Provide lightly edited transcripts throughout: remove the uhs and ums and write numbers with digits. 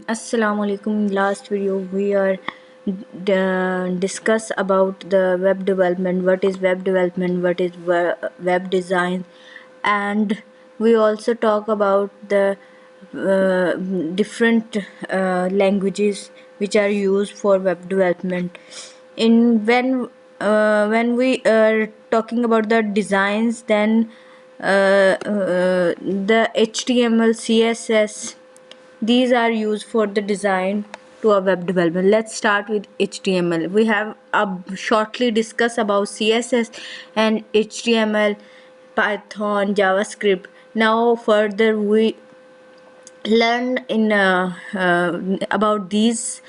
Assalamu alaikum. Last video we are discuss about the web development. What is web development? What is web design? And we also talk about the different languages which are used for web development. In when we are talking about the designs, then the HTML, CSS, these are used for the design to a web development. Let's start with HTML. We have shortly discussed about CSS and HTML, Python, JavaScript. Now further we learn in about these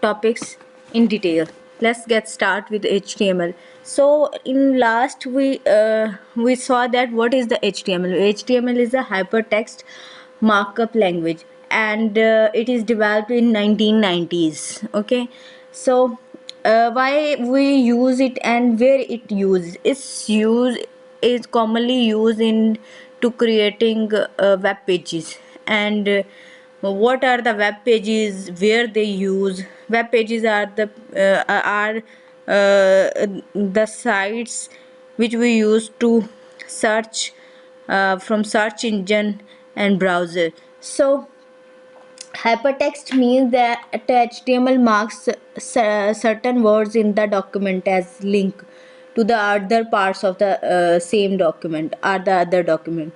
topics in detail. Let's get started with HTML. So in last we saw that what is the HTML. HTML is a hypertext markup language, and it is developed in 1990s. Okay, so why we use it and where it used? Its use is commonly used in to creating web pages. And what are the web pages, where they use web pages? Are the sites which we use to search from search engine and browser. So hypertext means that HTML marks certain words in the document as link to the other parts of the same document or the other document.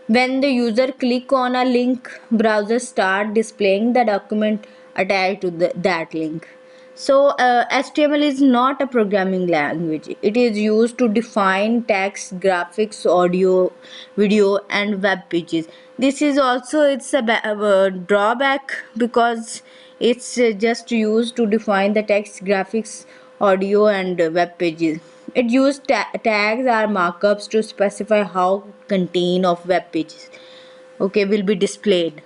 When the user click on a link, browser start displaying the document attached to that link. So HTML is not a programming language. It is used to define text, graphics, audio, video, and web pages. This is also its a drawback, because it's just used to define the text, graphics, audio, and web pages. It uses tags or markups to specify how content of web pages will be displayed.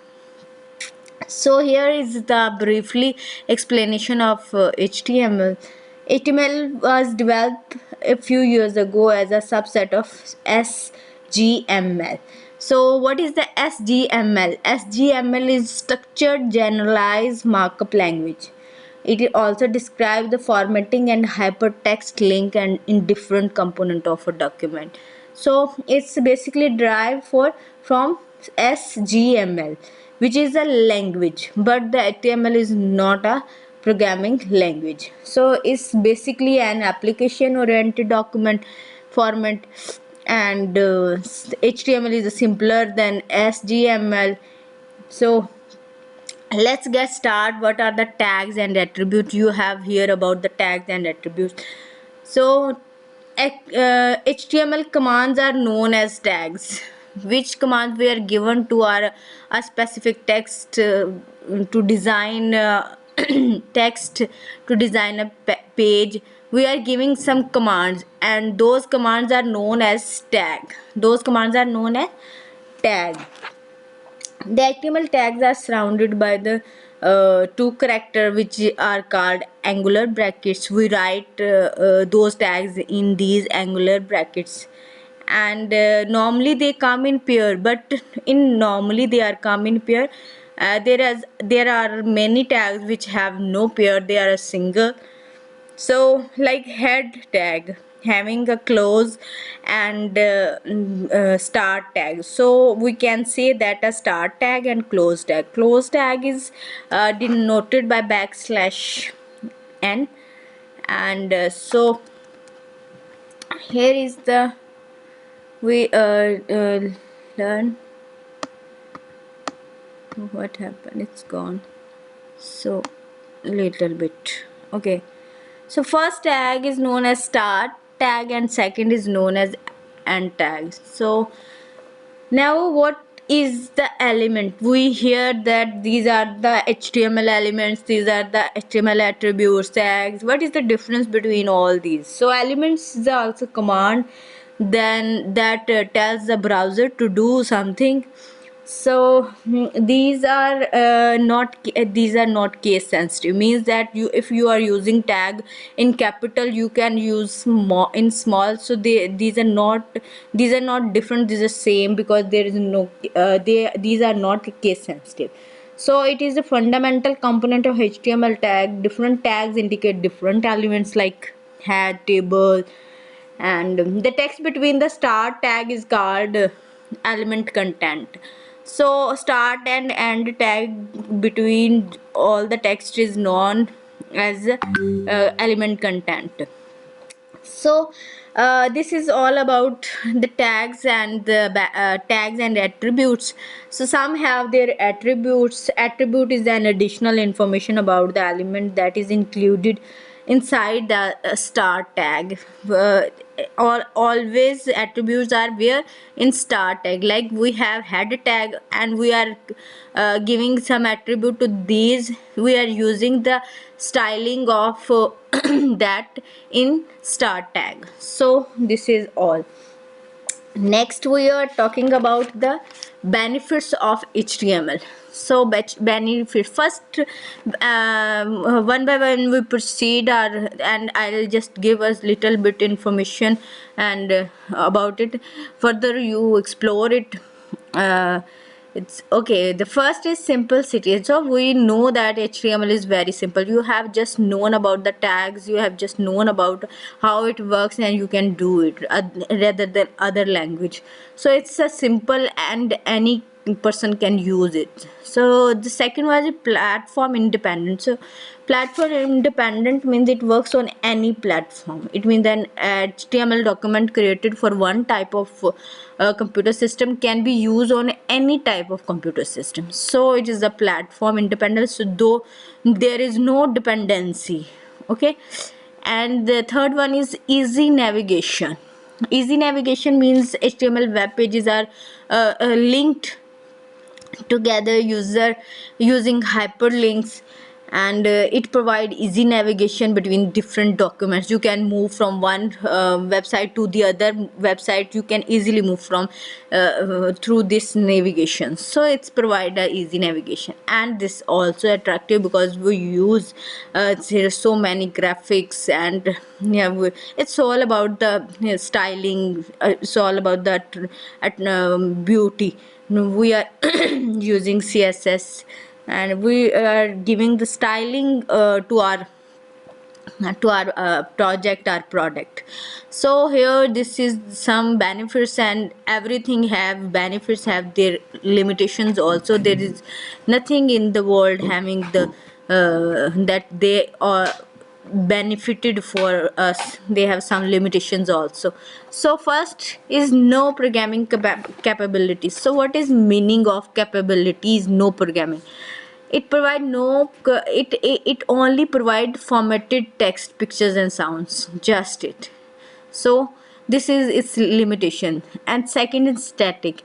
So here is the briefly explanation of HTML. HTML was developed a few years ago as a subset of SGML. So what is the SGML? SGML is structured generalized markup language. It also describes the formatting and hypertext link and in different component of a document. So it's basically derived from SGML, which is a language, but the HTML is not a programming language. So it's basically an application oriented document format, and HTML is simpler than SGML. So let's get started. What are the tags and attributes? You have here about the tags and attributes. So HTML commands are known as tags, which commands we are given to our a specific text to design text to design a page. We are giving some commands, and those commands are known as tag. The HTML tags are surrounded by the two characters which are called angular brackets. We write those tags in these angular brackets, and normally they come in pair. But in normally they are come in pair. There are many tags which have no pair. They are a single. So like head tag having a close and start tag. So we can say that a start tag and close tag is denoted by \n, and so here is the we learn what happened. It's gone so little bit. Okay, so first tag is known as start tag and second is known as end tag. So now what is the element? We hear that these are the HTML elements, these are the HTML attributes, tags. What is the difference between all these? So elements is also command then that tells the browser to do something. So these are not case sensitive, means that if you are using tag in capital, you can use small in small. So these are not different, these are same, because there is no these are not case sensitive. So it is a fundamental component of HTML tag. Different tags indicate different elements like head, table, and the text between the start tag is called element content. So start and end tag between all the text is known as element content. So this is all about the tags and the tags and attributes. So some have their attributes. Attribute is an additional information about the element that is included inside the start tag. Always attributes are where in start tag, like we have head tag and we are giving some attribute to these, we are using the styling of that in start tag. So this is all. Next we are talking about the benefits of HTML. So benefit first, one by one we proceed our, and I'll just give us little bit information and about it, further you explore it. It's okay. The first is simplicity. So we know that HTML is very simple. You have just known about the tags, you have just known about how it works, and you can do it rather than other language. So it's a simple and any person can use it. So the second was platform independent. So platform independent means it works on any platform. It means an HTML document created for one type of computer system can be used on any type of computer system. So it is a platform independent, so though there is no dependency. Okay. And the third one is easy navigation. Easy navigation means HTML web pages are linked together user using hyperlinks, and it provide easy navigation between different documents. You can move from one website to the other website, you can easily move from through this navigation. So it's provide a easy navigation, and this also attractive because we use there are so many graphics, and yeah, it's all about the styling, it's all about that beauty. We are using CSS, and we are giving the styling to our project, our product. So here this is some benefits, and everything have benefits have their limitations also. There is nothing in the world having the that they are benefited for us, they have some limitations also. So first is no programming capabilities. So what is meaning of capabilities? No programming, it provide no it only provide formatted text, pictures and sounds, just it. So this is its limitation. And second is static,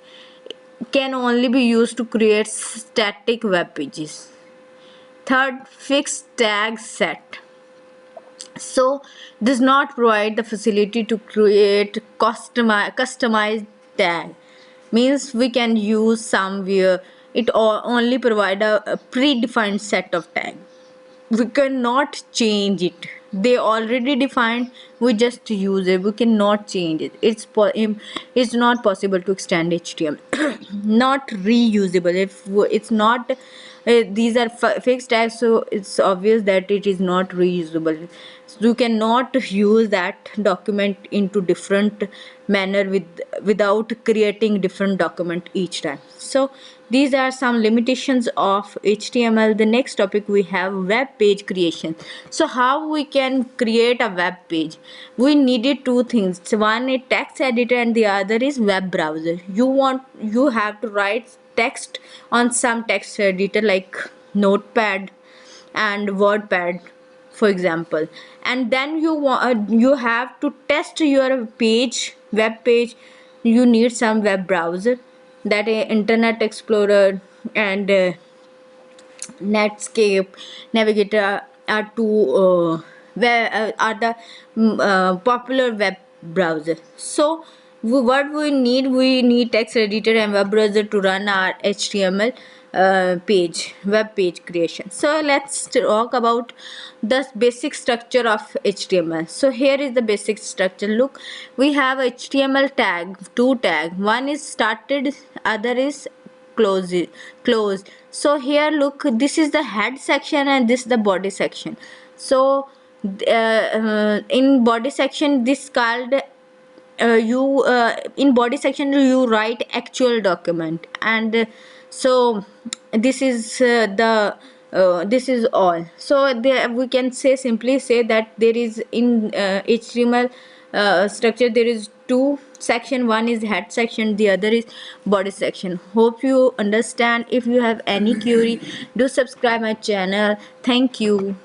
can only be used to create static web pages. Third, fixed tag set, so does not provide the facility to create customized tag, means we can use somewhere it only provide a predefined set of tag, we cannot change it, they already defined, we just use it, we cannot change it. It's not possible to extend HTML. Not reusable, if it's not these are fixed tags, so it's obvious that it is not reusable. So you cannot use that document into different manner without creating different document each time. So these are some limitations of HTML. The next topic we have web page creation. So how we can create a web page? We needed two things. One is text editor and the other is web browser. You have to write text on some text editor like Notepad and WordPad, for example, and then you have to test your web page. You need some web browser, that Internet Explorer and Netscape Navigator are two are the popular web browser. So we need text editor and web browser to run our HTML web page creation. So let's talk about the basic structure of HTML. So here is the basic structure. Look, we have HTML tag, two tag, one is started, other is close. So here look, this is the head section and this the body section. So in body section this called you in body section you write actual document, and so this is the this is all. So there we can say, simply say that there is in HTML structure there is two section, one is head section, the other is body section. Hope you understand. If you have any query, do subscribe my channel. Thank you.